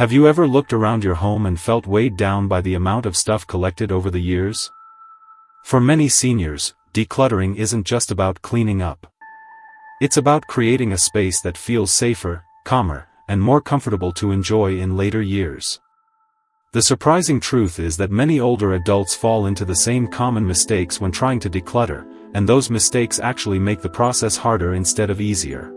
Have you ever looked around your home and felt weighed down by the amount of stuff collected over the years? For many seniors, decluttering isn't just about cleaning up. It's about creating a space that feels safer, calmer, and more comfortable to enjoy in later years. The surprising truth is that many older adults fall into the same common mistakes when trying to declutter, and those mistakes actually make the process harder instead of easier.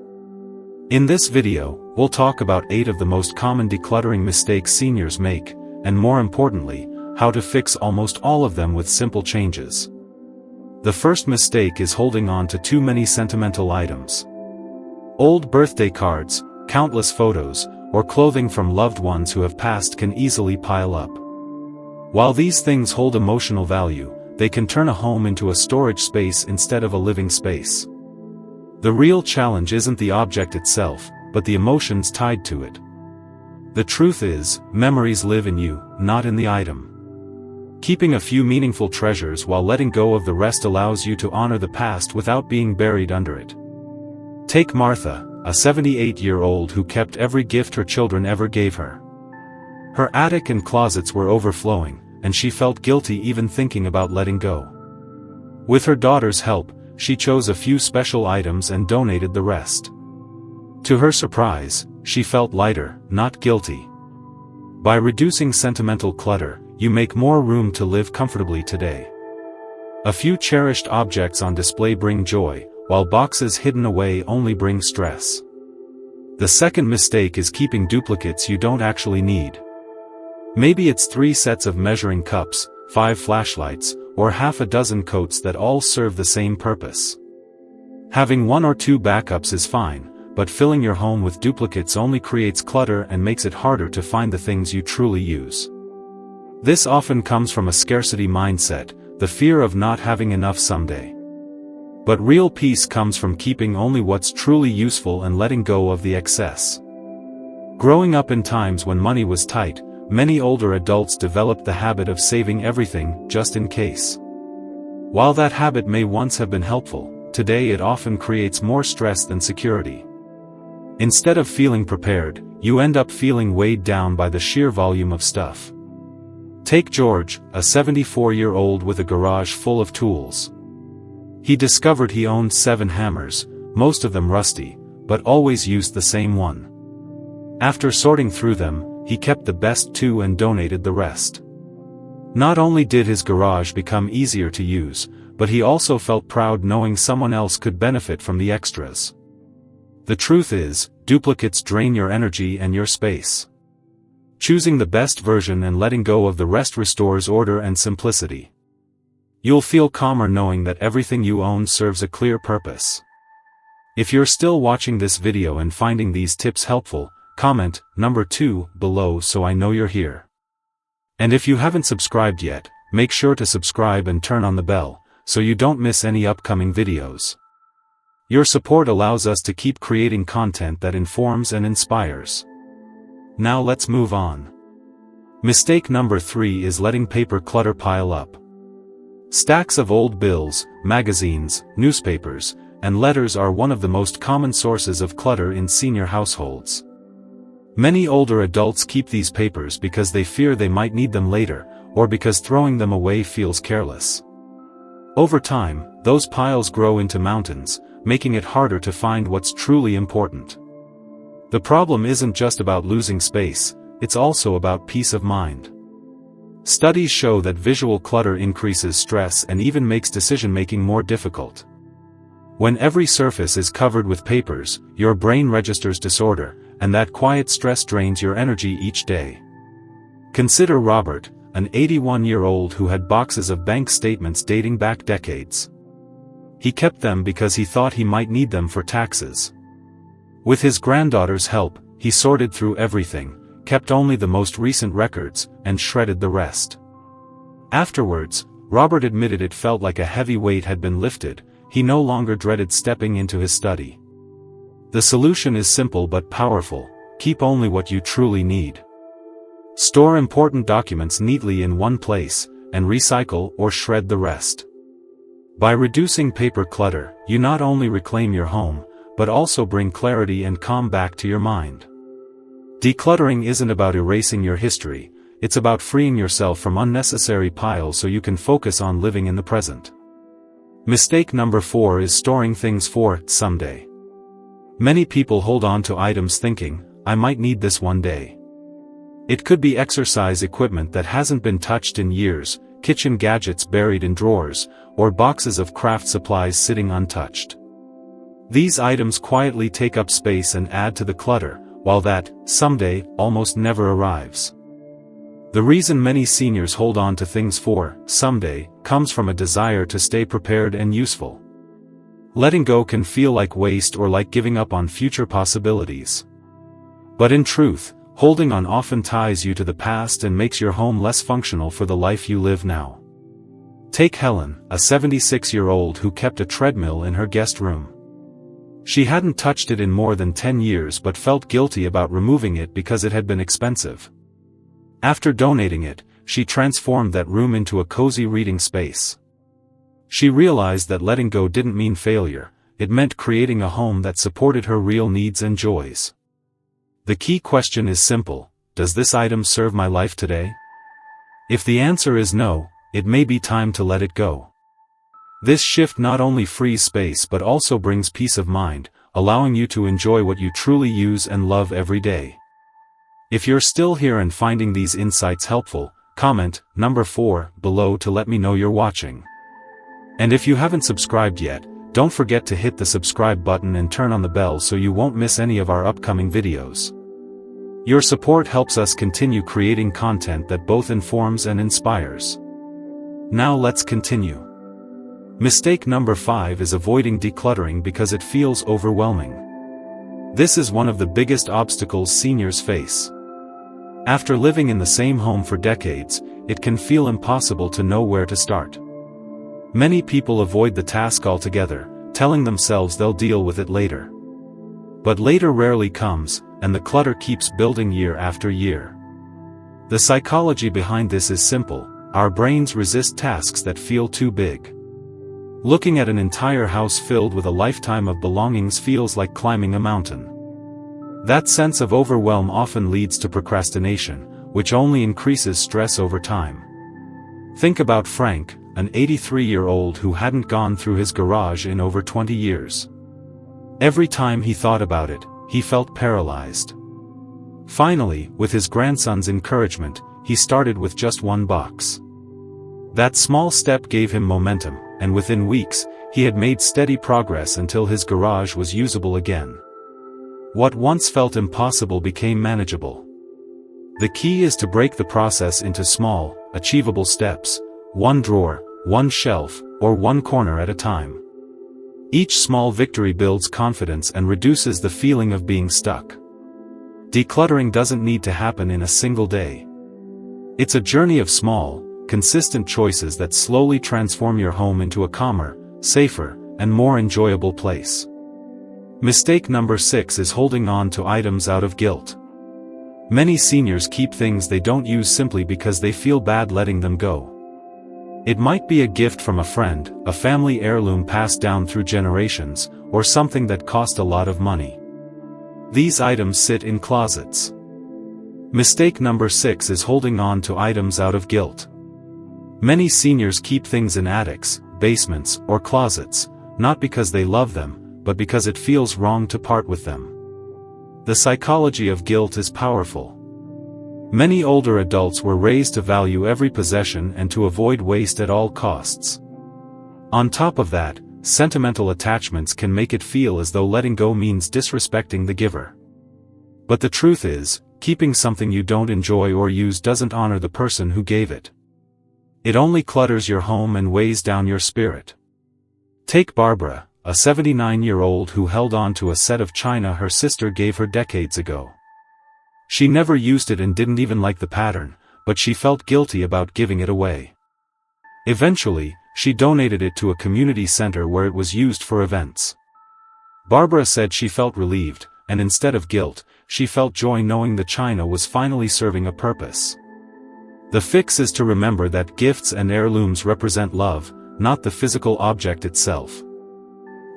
In this video, we'll talk about 8 of the most common decluttering mistakes seniors make, and more importantly, how to fix almost all of them with simple changes. The first mistake is holding on to too many sentimental items. Old birthday cards, countless photos, or clothing from loved ones who have passed can easily pile up. While these things hold emotional value, they can turn a home into a storage space instead of a living space. The real challenge isn't the object itself, but the emotions tied to it. The truth is, memories live in you, not in the item. Keeping a few meaningful treasures while letting go of the rest allows you to honor the past without being buried under it. Take Martha, a 78-year-old who kept every gift her children ever gave her. Her attic and closets were overflowing, and she felt guilty even thinking about letting go. With her daughter's help, she chose a few special items and donated the rest. To her surprise, she felt lighter, not guilty. By reducing sentimental clutter, you make more room to live comfortably today. A few cherished objects on display bring joy, while boxes hidden away only bring stress. The second mistake is keeping duplicates you don't actually need. Maybe it's 3 sets of measuring cups, 5 flashlights, or half a dozen coats that all serve the same purpose. Having 1 or 2 backups is fine, but filling your home with duplicates only creates clutter and makes it harder to find the things you truly use. This often comes from a scarcity mindset, the fear of not having enough someday. But real peace comes from keeping only what's truly useful and letting go of the excess. Growing up in times when money was tight, many older adults developed the habit of saving everything, just in case. While that habit may once have been helpful, today it often creates more stress than security. Instead of feeling prepared, you end up feeling weighed down by the sheer volume of stuff. Take George, a 74-year-old with a garage full of tools. He discovered he owned 7 hammers, most of them rusty, but always used the same one. After sorting through them, he kept the best 2 and donated the rest. Not only did his garage become easier to use, but he also felt proud knowing someone else could benefit from the extras. The truth is, duplicates drain your energy and your space. Choosing the best version and letting go of the rest restores order and simplicity. You'll feel calmer knowing that everything you own serves a clear purpose. If you're still watching this video and finding these tips helpful, comment number 2 below so I know you're here. And if you haven't subscribed yet, make sure to subscribe and turn on the bell, so you don't miss any upcoming videos. Your support allows us to keep creating content that informs and inspires. Now let's move on. Mistake number 3 is letting paper clutter pile up. Stacks of old bills, magazines, newspapers, and letters are one of the most common sources of clutter in senior households. Many older adults keep these papers because they fear they might need them later, or because throwing them away feels careless. Over time, those piles grow into mountains, making it harder to find what's truly important. The problem isn't just about losing space, it's also about peace of mind. Studies show that visual clutter increases stress and even makes decision-making more difficult. When every surface is covered with papers, your brain registers disorder, and that quiet stress drains your energy each day. Consider Robert, an 81-year-old who had boxes of bank statements dating back decades. He kept them because he thought he might need them for taxes. With his granddaughter's help, he sorted through everything, kept only the most recent records, and shredded the rest. Afterwards, Robert admitted it felt like a heavy weight had been lifted. He no longer dreaded stepping into his study. The solution is simple but powerful: keep only what you truly need. Store important documents neatly in one place, and recycle or shred the rest. By reducing paper clutter, you not only reclaim your home, but also bring clarity and calm back to your mind. Decluttering isn't about erasing your history, it's about freeing yourself from unnecessary piles so you can focus on living in the present. Mistake number 4 is storing things for someday. Many people hold on to items thinking, I might need this one day. It could be exercise equipment that hasn't been touched in years, kitchen gadgets buried in drawers, or boxes of craft supplies sitting untouched. These items quietly take up space and add to the clutter, while that someday almost never arrives. The reason many seniors hold on to things for someday comes from a desire to stay prepared and useful. Letting go can feel like waste or like giving up on future possibilities. But in truth, holding on often ties you to the past and makes your home less functional for the life you live now. Take Helen, a 76-year-old who kept a treadmill in her guest room. She hadn't touched it in more than 10 years but felt guilty about removing it because it had been expensive. After donating it, she transformed that room into a cozy reading space. She realized that letting go didn't mean failure, it meant creating a home that supported her real needs and joys. The key question is simple: does this item serve my life today? If the answer is no, it may be time to let it go. This shift not only frees space but also brings peace of mind, allowing you to enjoy what you truly use and love every day. If you're still here and finding these insights helpful, comment number 4 below to let me know you're watching. And if you haven't subscribed yet, don't forget to hit the subscribe button and turn on the bell so you won't miss any of our upcoming videos. Your support helps us continue creating content that both informs and inspires. Now let's continue. Mistake number 5 is avoiding decluttering because it feels overwhelming. This is one of the biggest obstacles seniors face. After living in the same home for decades, it can feel impossible to know where to start. Many people avoid the task altogether, telling themselves they'll deal with it later. But later rarely comes, and the clutter keeps building year after year. The psychology behind this is simple: our brains resist tasks that feel too big. Looking at an entire house filled with a lifetime of belongings feels like climbing a mountain. That sense of overwhelm often leads to procrastination, which only increases stress over time. Think about Frank, an 83-year-old who hadn't gone through his garage in over 20 years. Every time he thought about it, he felt paralyzed. Finally, with his grandson's encouragement, he started with just one box. That small step gave him momentum, and within weeks, he had made steady progress until his garage was usable again. What once felt impossible became manageable. The key is to break the process into small, achievable steps, one drawer, one shelf, or one corner at a time. Each small victory builds confidence and reduces the feeling of being stuck. Decluttering doesn't need to happen in a single day. It's a journey of small, consistent choices that slowly transform your home into a calmer, safer, and more enjoyable place. Mistake number 6 is holding on to items out of guilt. Many seniors keep things they don't use simply because they feel bad letting them go. It might be a gift from a friend, a family heirloom passed down through generations, or something that cost a lot of money. These items sit in closets. Mistake number 6 is holding on to items out of guilt. Many seniors keep things in attics, basements, or closets, not because they love them, but because it feels wrong to part with them. The psychology of guilt is powerful. Many older adults were raised to value every possession and to avoid waste at all costs. On top of that, sentimental attachments can make it feel as though letting go means disrespecting the giver. But the truth is, keeping something you don't enjoy or use doesn't honor the person who gave it. It only clutters your home and weighs down your spirit. Take Barbara, a 79-year-old who held on to a set of china her sister gave her decades ago. She never used it and didn't even like the pattern, but she felt guilty about giving it away. Eventually, she donated it to a community center where it was used for events. Barbara said she felt relieved, and instead of guilt, she felt joy knowing the china was finally serving a purpose. The fix is to remember that gifts and heirlooms represent love, not the physical object itself.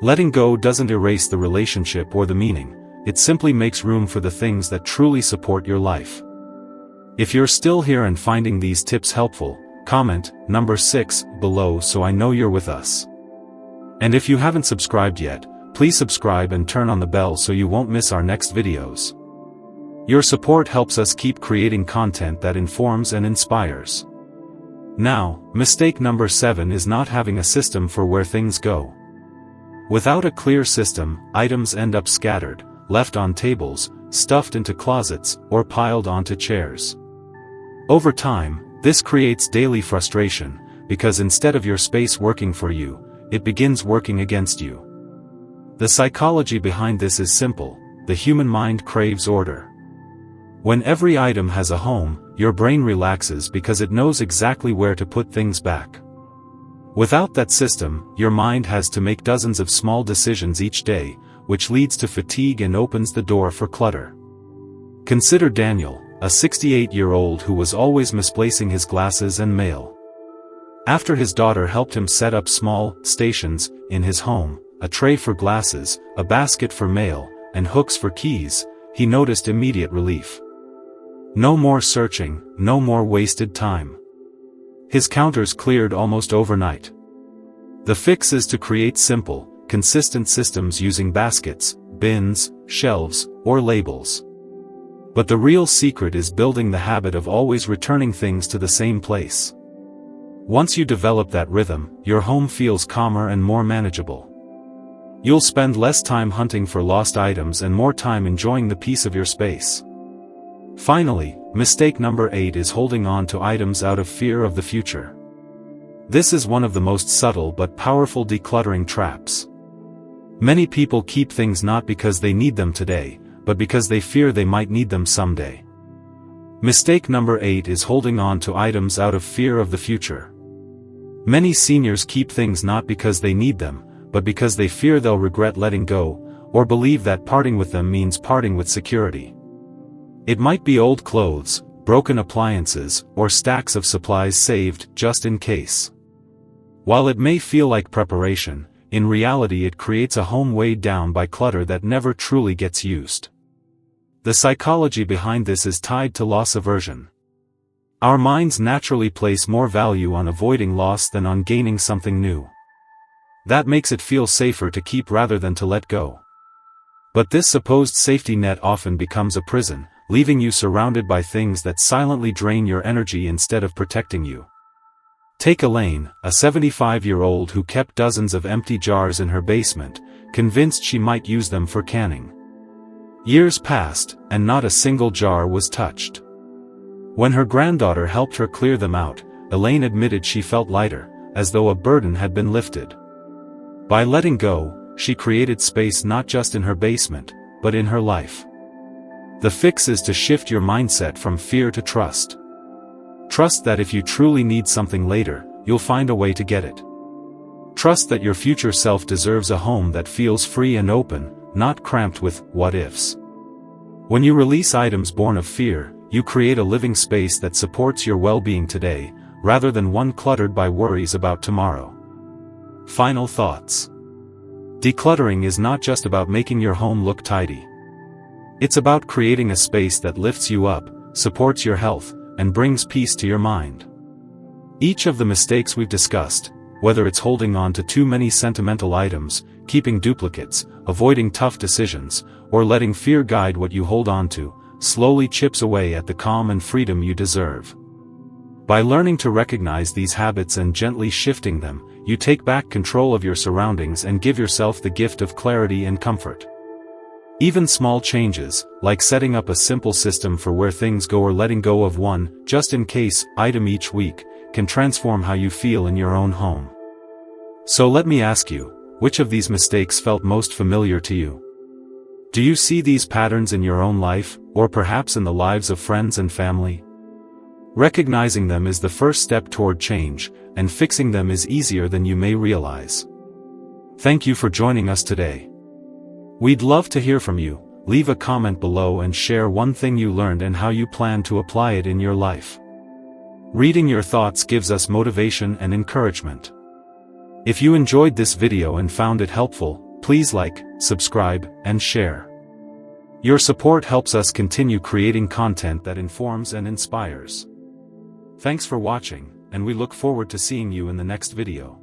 Letting go doesn't erase the relationship or the meaning, it simply makes room for the things that truly support your life. If you're still here and finding these tips helpful, comment number 6 below so I know you're with us. And if you haven't subscribed yet, please subscribe and turn on the bell so you won't miss our next videos. Your support helps us keep creating content that informs and inspires. Now, mistake number 7 is not having a system for where things go. Without a clear system, items end up scattered, left on tables, stuffed into closets, or piled onto chairs. Over time, this creates daily frustration, because instead of your space working for you, it begins working against you. The psychology behind this is simple: the human mind craves order. When every item has a home, your brain relaxes because it knows exactly where to put things back. Without that system, your mind has to make dozens of small decisions each day, which leads to fatigue and opens the door for clutter. Consider Daniel, a 68-year-old who was always misplacing his glasses and mail. After his daughter helped him set up small stations in his home, a tray for glasses, a basket for mail, and hooks for keys, he noticed immediate relief. No more searching, no more wasted time. His counters cleared almost overnight. The fix is to create simple, consistent systems using baskets, bins, shelves, or labels. But the real secret is building the habit of always returning things to the same place. Once you develop that rhythm, your home feels calmer and more manageable. You'll spend less time hunting for lost items and more time enjoying the peace of your space. Finally, mistake number 8 is holding on to items out of fear of the future. This is one of the most subtle but powerful decluttering traps. Many people keep things not because they need them today, but because they fear they might need them someday. Mistake number 8 is holding on to items out of fear of the future. Many seniors keep things not because they need them, but because they fear they'll regret letting go, or believe that parting with them means parting with security. It might be old clothes, broken appliances, or stacks of supplies saved just in case. While it may feel like preparation, in reality it creates a home weighed down by clutter that never truly gets used. The psychology behind this is tied to loss aversion. Our minds naturally place more value on avoiding loss than on gaining something new. That makes it feel safer to keep rather than to let go. But this supposed safety net often becomes a prison, leaving you surrounded by things that silently drain your energy instead of protecting you. Take Elaine, a 75-year-old who kept dozens of empty jars in her basement, convinced she might use them for canning. Years passed, and not a single jar was touched. When her granddaughter helped her clear them out, Elaine admitted she felt lighter, as though a burden had been lifted. By letting go, she created space not just in her basement, but in her life. The fix is to shift your mindset from fear to trust. Trust that if you truly need something later, you'll find a way to get it. Trust that your future self deserves a home that feels free and open, not cramped with what-ifs. When you release items born of fear, you create a living space that supports your well-being today, rather than one cluttered by worries about tomorrow. Final thoughts. Decluttering is not just about making your home look tidy. It's about creating a space that lifts you up, supports your health, and brings peace to your mind. Each of the mistakes we've discussed, whether it's holding on to too many sentimental items, keeping duplicates, avoiding tough decisions, or letting fear guide what you hold on to, slowly chips away at the calm and freedom you deserve. By learning to recognize these habits and gently shifting them, you take back control of your surroundings and give yourself the gift of clarity and comfort. Even small changes, like setting up a simple system for where things go or letting go of one, just-in-case, item each week, can transform how you feel in your own home. So let me ask you, which of these mistakes felt most familiar to you? Do you see these patterns in your own life, or perhaps in the lives of friends and family? Recognizing them is the first step toward change, and fixing them is easier than you may realize. Thank you for joining us today. We'd love to hear from you. Leave a comment below and share one thing you learned and how you plan to apply it in your life. Reading your thoughts gives us motivation and encouragement. If you enjoyed this video and found it helpful, please like, subscribe, and share. Your support helps us continue creating content that informs and inspires. Thanks for watching, and we look forward to seeing you in the next video.